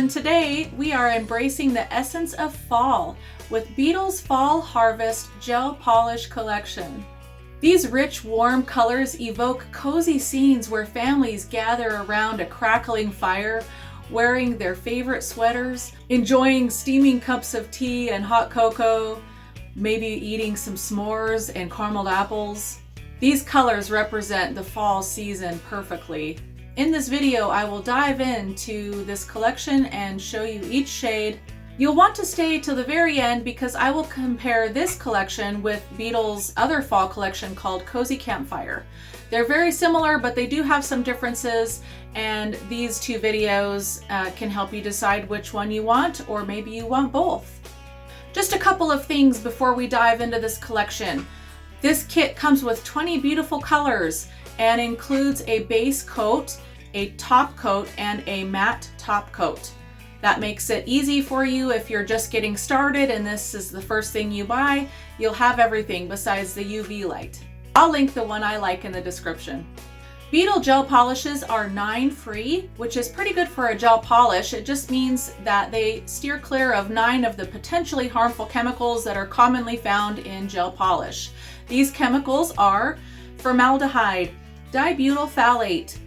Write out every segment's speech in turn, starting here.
and today we are embracing the essence of fall with Beetles Fall Harvest Gel Polish Collection. These rich, warm colors evoke cozy scenes where families gather around a crackling fire, wearing their favorite sweaters, enjoying steaming cups of tea and hot cocoa, maybe eating some s'mores and carameled apples. These colors represent the fall season perfectly. In this video, I will dive into this collection and show you each shade. You'll want to stay till the very end because I will compare this collection with Beetles' other fall collection called Cozy Campfire. They're very similar, but they do have some differences, and these two videos can help you decide which one you want, or maybe you want both. Just a couple of things before we dive into this collection. This kit comes with 20 beautiful colors and includes a base coat, a top coat, and a matte top coat. That makes it easy for you if you're just getting started and this is the first thing you buy. You'll have everything besides the UV light. I'll link the one I like in the description. Beetle gel polishes are 9 free, which is pretty good for a gel polish. It just means that they steer clear of 9 of the potentially harmful chemicals that are commonly found in gel polish. These chemicals are formaldehyde, dibutyl phthalate,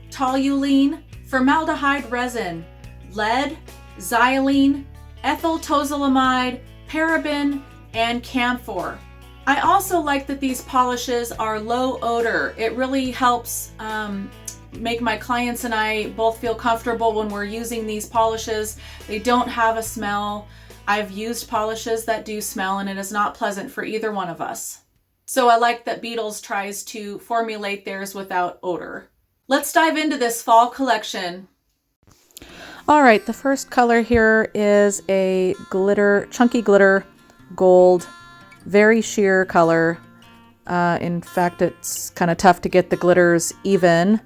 toluene, formaldehyde resin, lead, xylene, ethyl tosylamide, paraben, and camphor. I also like that these polishes are low odor. It really helps make my clients and I both feel comfortable when we're using these polishes. They don't have a smell. I've used polishes that do smell and it is not pleasant for either one of us. So I like that Beetles tries to formulate theirs without odor. Let's dive into this fall collection. All right, the first color here is a glitter, chunky glitter gold, very sheer color. In fact, it's kind of tough to get the glitters even,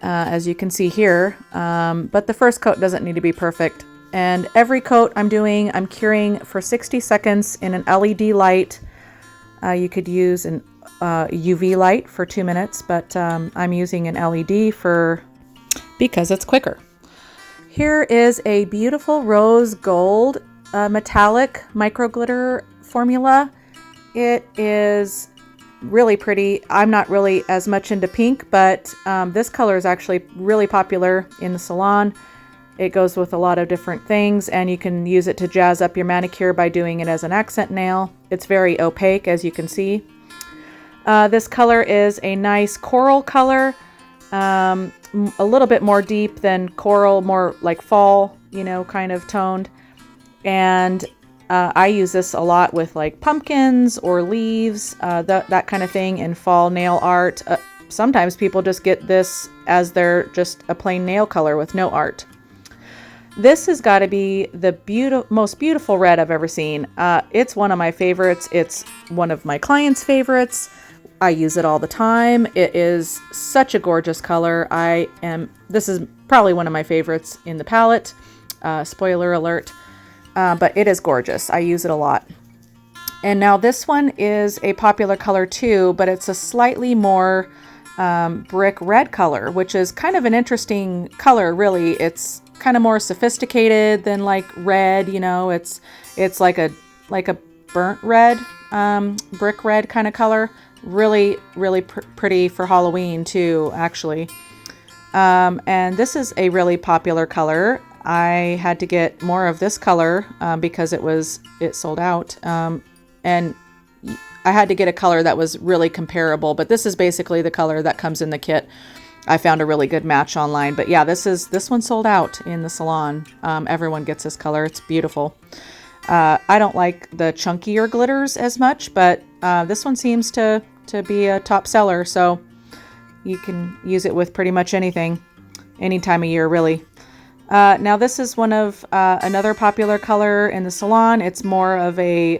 as you can see here. But the first coat doesn't need to be perfect. And every coat I'm curing for 60 seconds in an LED light. You could use an UV light for 2 minutes, but I'm using an LED because it's quicker. Here is a beautiful rose gold metallic micro glitter formula. It is really pretty. I'm not really as much into pink, but this color is actually really popular in the salon. It goes with a lot of different things, and you can use it to jazz up your manicure by doing it as an accent nail. It's very opaque, as you can see. This color is a nice coral color, a little bit more deep than coral, more like fall, kind of toned. And I use this a lot with like pumpkins or leaves, that kind of thing in fall nail art. Sometimes people just get this as their just a plain nail color with no art. This has got to be the most beautiful red I've ever seen. It's one of my favorites. It's one of my clients' favorites. I use it all the time. It is such a gorgeous color. This is probably one of my favorites in the palette. Spoiler alert. But it is gorgeous. I use it a lot. And now this one is a popular color too, but it's a slightly more brick red color, which is kind of an interesting color, really. It's kind of more sophisticated than like red, it's like a burnt red, brick red kind of color. Really, really pretty for Halloween too, actually. And this is a really popular color. I had to get more of this color because it sold out. And I had to get a color that was really comparable, but this is basically the color that comes in the kit. I found a really good match online, but yeah, this one sold out in the salon. Everyone gets this color. It's beautiful. I don't like the chunkier glitters as much, but this one seems to be a top seller, so you can use it with pretty much anything, any time of year, really. Now this is one of another popular color in the salon. It's more of a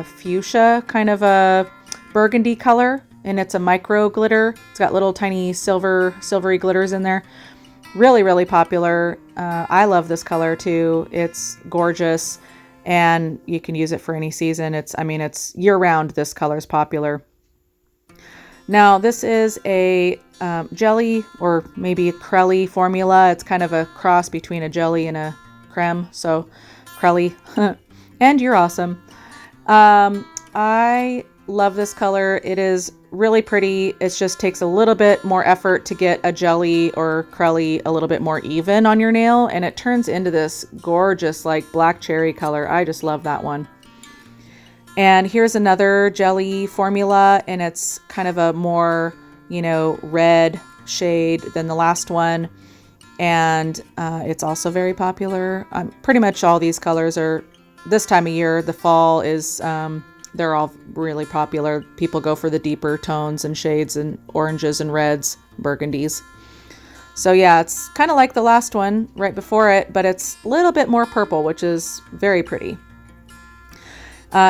fuchsia, kind of a burgundy color, and it's a micro glitter. It's got little tiny silvery glitters in there. Really, really popular. I love this color too. It's gorgeous, and you can use it for any season. It's year-round. This color is popular. Now this is a jelly or maybe a crelly formula. It's kind of a cross between a jelly and creme, so Crelly. And you're awesome. I love this color. It is really pretty. It just takes a little bit more effort to get a jelly or Crelly a little bit more even on your nail, and it turns into this gorgeous like black cherry color. I just love that one. And here's another jelly formula, and it's kind of a more, you know, red shade than the last one. And it's also very popular. Pretty much all these colors are, this time of year, the fall is, they're all really popular. People go for the deeper tones and shades and oranges and reds, burgundies. So yeah, it's kind of like the last one right before it, but it's a little bit more purple, which is very pretty.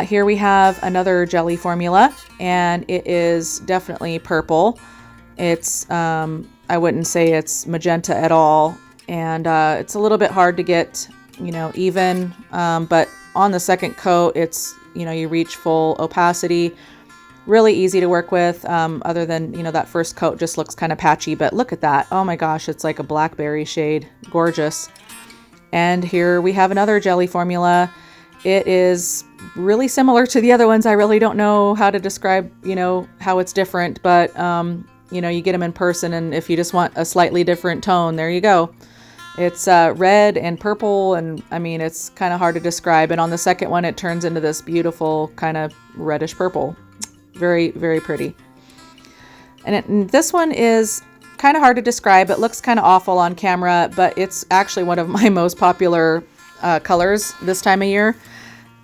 Here we have another jelly formula, and it is definitely purple. It's, I wouldn't say it's magenta at all, and it's a little bit hard to get, you know, even, but on the second coat, it's, you know, you reach full opacity. Really easy to work with, other than, you know, that first coat just looks kind of patchy, but look at that. Oh my gosh, it's like a blackberry shade. Gorgeous. And here we have another jelly formula. It is really similar to the other ones. I really don't know how to describe, you know, how it's different, but, you know, you get them in person, and if you just want a slightly different tone, there you go. It's red and purple, and I mean, it's kind of hard to describe. And on the second one, it turns into this beautiful kind of reddish purple. Very, very pretty. And this one is kind of hard to describe. It looks kind of awful on camera, but it's actually one of my most popular colors this time of year.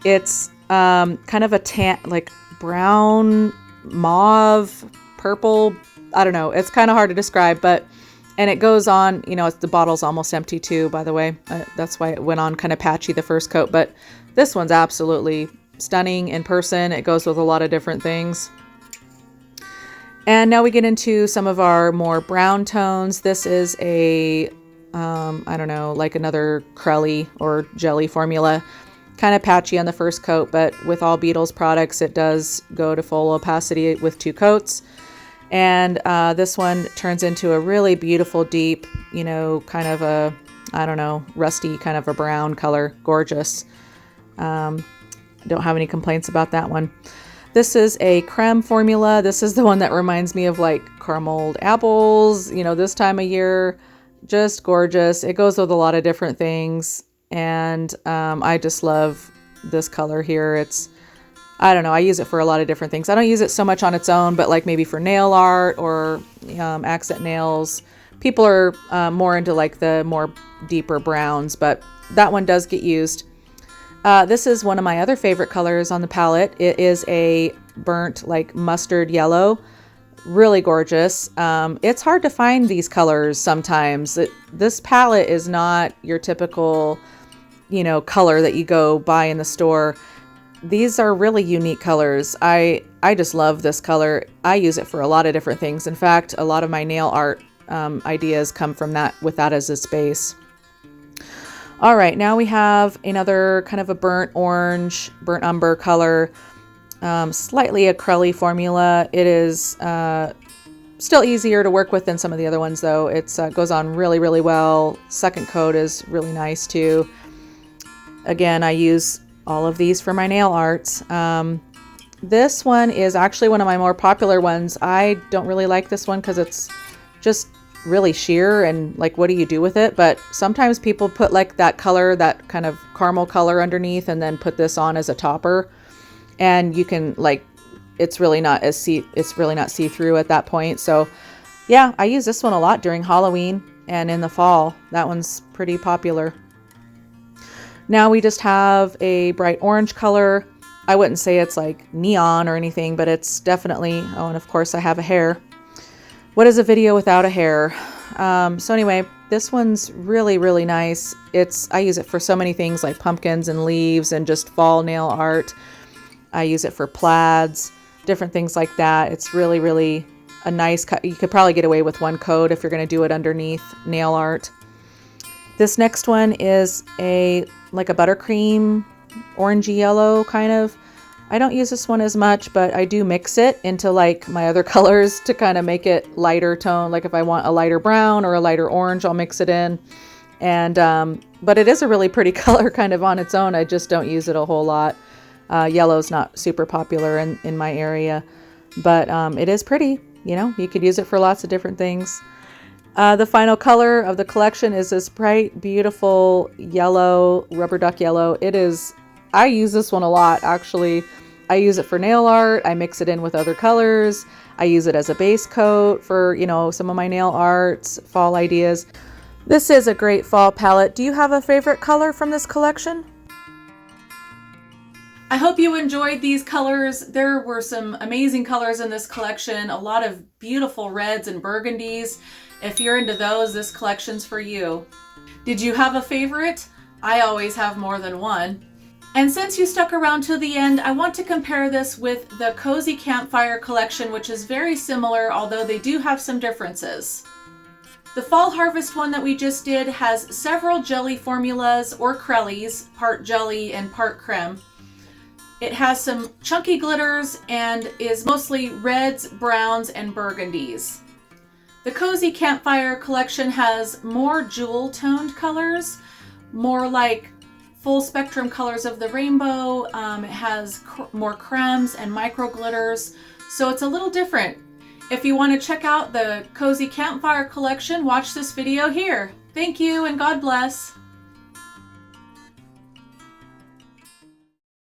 It's kind of a tan, like brown, mauve, purple. I don't know. It's kind of hard to describe, but, and it goes on, you know, the bottle's almost empty too, by the way. That's why it went on kind of patchy the first coat, but this one's absolutely stunning in person. It goes with a lot of different things. And now we get into some of our more brown tones. This is a, I don't know, like another Crelly or jelly formula. Kind of patchy on the first coat, but with all Beetles products, it does go to full opacity with 2 coats. And this one turns into a really beautiful, deep, you know, kind of a, I don't know, rusty kind of a brown color. Gorgeous. Don't have any complaints about that one. This is a creme formula. This is the one that reminds me of like carameled apples, you know, this time of year. Just gorgeous. It goes with a lot of different things. And I just love this color here. It's, I don't know, I use it for a lot of different things. I don't use it so much on its own, but like maybe for nail art or accent nails. People are more into like the more deeper browns, but that one does get used. This is one of my other favorite colors on the palette. It is a burnt like mustard yellow. Really gorgeous. It's hard to find these colors sometimes. This palette is not your typical, you know, color that you go buy in the store. These are really unique colors. I just love this color. I use it for a lot of different things. In fact, a lot of my nail art ideas come from that, with that as its base. All right, now we have another kind of a burnt orange, burnt umber color. Slightly a Crelly formula. It is still easier to work with than some of the other ones, though. It goes on really, really well. Second coat is really nice too. Again, I use all of these for my nail arts. This one is actually one of my more popular ones. I don't really like this one because it's just really sheer, and like, what do you do with it? But sometimes people put like that color, that kind of caramel color underneath, and then put this on as a topper. And you can like, it's really not see-through at that point. So yeah, I use this one a lot during Halloween and in the fall. That one's pretty popular. Now we just have a bright orange color. I wouldn't say it's like neon or anything, but it's definitely, oh, and of course I have a hair. What is a video without a hair? So anyway, this one's really, really nice. I use it for so many things like pumpkins and leaves and just fall nail art. I use it for plaids, different things like that. It's really, really a nice cut. You could probably get away with 1 coat if you're going to do it underneath nail art. This next one is like a buttercream, orangey yellow kind of. I don't use this one as much, but I do mix it into like my other colors to kind of make it lighter tone. Like if I want a lighter brown or a lighter orange, I'll mix it in. And but it is a really pretty color kind of on its own. I just don't use it a whole lot. Yellow's not super popular in my area, but it is pretty. You know, you could use it for lots of different things. The final color of the collection is this bright, beautiful yellow, rubber duck yellow. I use this one a lot, actually. I use it for nail art. I mix it in with other colors. I use it as a base coat for, you know, some of my nail arts, fall ideas. This is a great fall palette. Do you have a favorite color from this collection? I hope you enjoyed these colors. There were some amazing colors in this collection, a lot of beautiful reds and burgundies. If you're into those, this collection's for you. Did you have a favorite? I always have more than one. And since you stuck around to the end, I want to compare this with the Cozy Campfire collection, which is very similar, although they do have some differences. The Fall Harvest one that we just did has several jelly formulas or crellies, part jelly and part creme. It has some chunky glitters and is mostly reds, browns, and burgundies. The Cozy Campfire collection has more jewel-toned colors, more like full spectrum colors of the rainbow. It has more cremes and micro glitters, so it's a little different. If you want to check out the Cozy Campfire collection, watch this video here. Thank you and God bless.